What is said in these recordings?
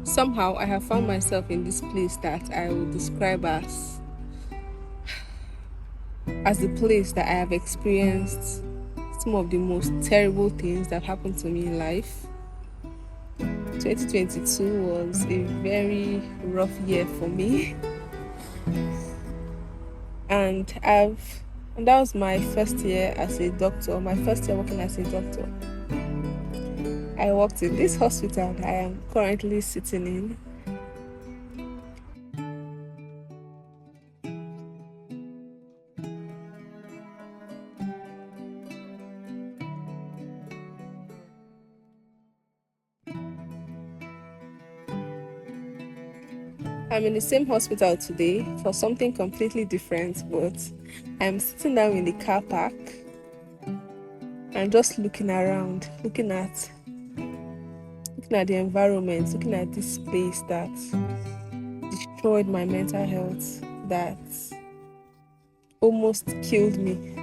Somehow I have found myself in this place that I would describe as the place that I have experienced some of the most terrible things that happened to me in life. 2022 was a very rough year for me, and that was my first year as a doctor, my first year working as a doctor. I worked in this hospital that I am currently sitting in. I'm in the same hospital today for something completely different, but I'm sitting down in the car park and just looking around, looking at the environment, looking at this place that destroyed my mental health, that almost killed me,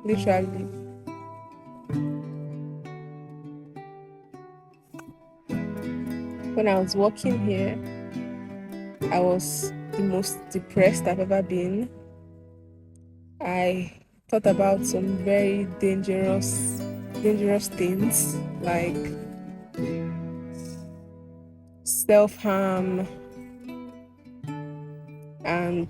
literally. When I was working here, I was the most depressed I've ever been. I thought about some very dangerous things like self-harm, and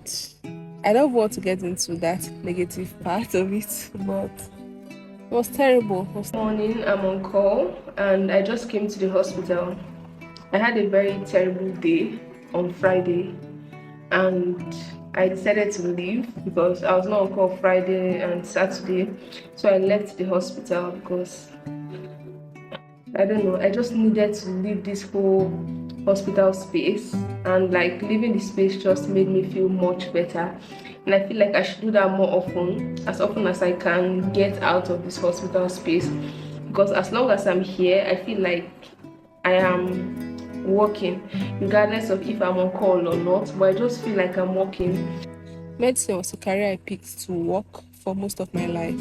I don't want to get into that negative part of it, but it was terrible. Morning, I'm on call and I just came to the hospital. I had a very terrible day on Friday and I decided to leave because I was not on call Friday and Saturday. So I left the hospital because I don't know, I just needed to leave this whole hospital space, and like leaving the space just made me feel much better. And I feel like I should do that more often as I can get out of this hospital space, because as long as I'm here, I feel like I am working regardless of if I'm on call or not, but I just feel like I'm working. Medicine was a career I picked to work for most of my life,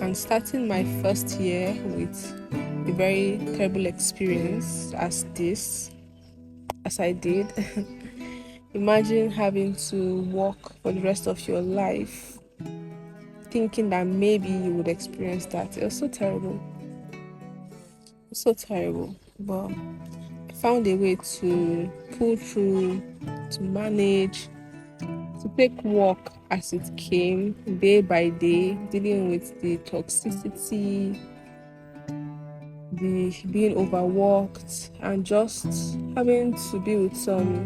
and starting my first year with a very terrible experience as I did. Imagine having to work for the rest of your life thinking that maybe you would experience that. It was so terrible. So terrible. But I found a way to pull through, to manage, to take work as it came, day by day, dealing with the toxicity, the being overworked, and just having to be with some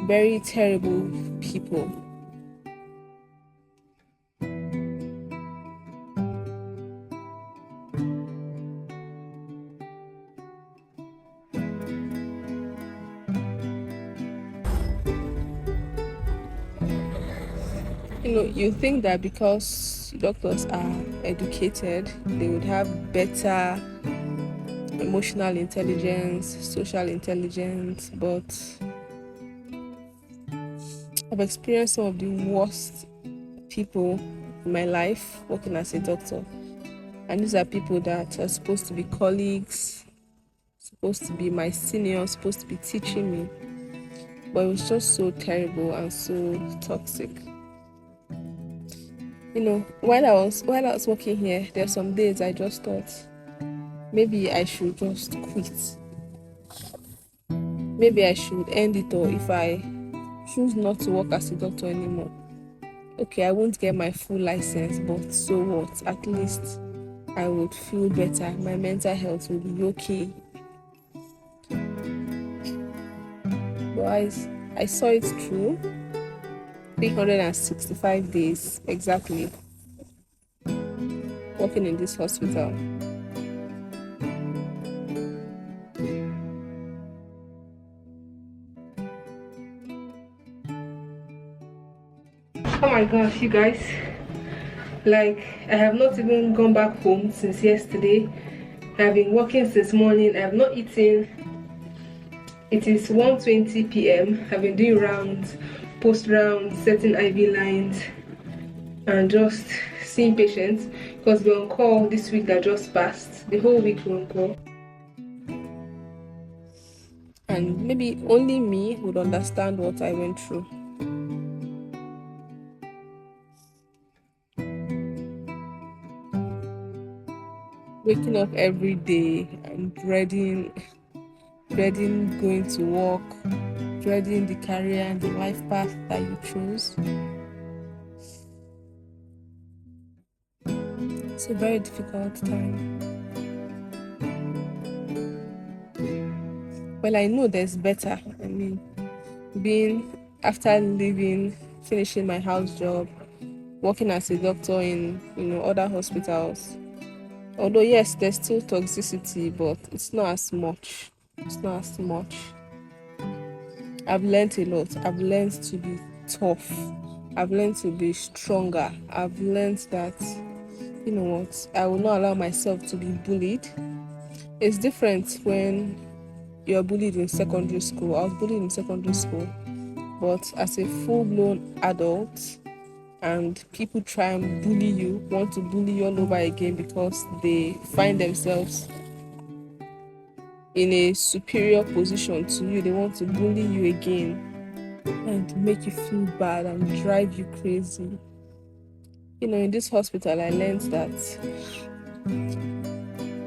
very terrible people. You think that because doctors are educated, they would have better emotional intelligence, social intelligence, but I've experienced some of the worst people in my life working as a doctor. And these are people that are supposed to be colleagues, supposed to be my seniors, supposed to be teaching me. But it was just so terrible and so toxic. While I was working here, there are some days I just thought maybe I should just quit. Maybe I should end it, or if I choose not to work as a doctor anymore. Okay, I won't get my full license, but so what? At least I would feel better. My mental health will be okay. But I saw it through. 365 days exactly working in this hospital. Oh my gosh, you guys, like I have not even gone back home since yesterday. I've been working since morning. I have not eaten. It is 1:20 p.m. I've been doing rounds, post rounds, setting IV lines, and just seeing patients because we're on call this week that just passed. The whole week we're on call. and maybe only me would understand what I went through. Waking up every day and dreading going to work, dreading the career and the life path that you chose. It's a very difficult time. Well, I know there's better. I mean, after finishing my house job, working as a doctor in other hospitals. Although yes, there's still toxicity, but it's not as much. I've learned a lot. I've learned to be tough. I've learned to be stronger. I've learned that, you know what, I will not allow myself to be bullied. It's different when you're bullied in secondary school. I was bullied in secondary school, but as a full-blown adult, and people try and want to bully you all over again because they find themselves in a superior position to you. They want to bully you again and make you feel bad and drive you crazy. In this hospital, I learned that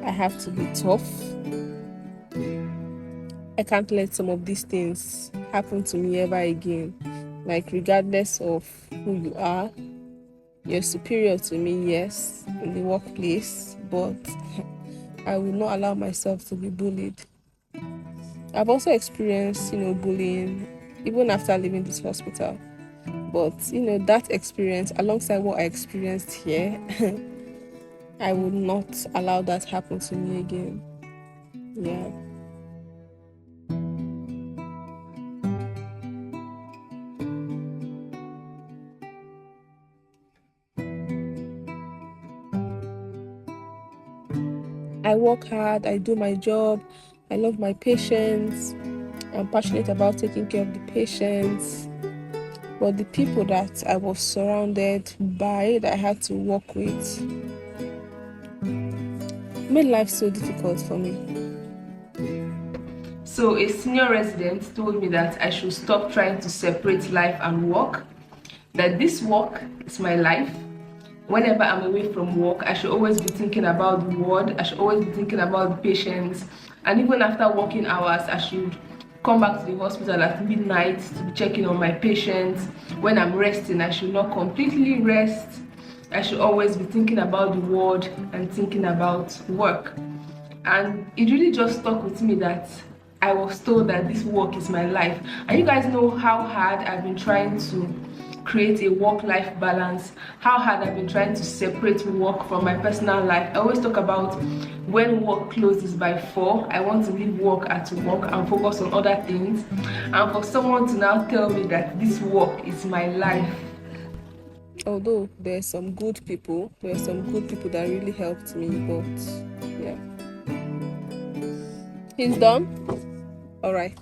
I have to be tough. I can't let some of these things happen to me ever again. Like, regardless of who you are, you're superior to me, yes, in the workplace, but I will not allow myself to be bullied. I've also experienced, bullying even after leaving this hospital. But, that experience, alongside what I experienced here, I would not allow that happen to me again. Yeah. I work hard, I do my job, I love my patients, I'm passionate about taking care of the patients. But the people that I was surrounded by, that I had to work with, made life so difficult for me. So a senior resident told me that I should stop trying to separate life and work, that this work is my life. Whenever I'm away from work, I should always be thinking about the ward, I should always be thinking about the patients, and even after working hours, I should come back to the hospital at midnight to be checking on my patients. When I'm resting, I should not completely rest. I should always be thinking about the ward and thinking about work. And it really just stuck with me that I was told that this work is my life. And you guys know how hard I've been trying to create a work-life balance, how hard I've been trying to separate work from my personal life. I always talk about when work closes by 4, I want to leave work at work and focus on other things. And for someone to now tell me that this work is my life. Although there's some good people that really helped me, but yeah. He's done? All right.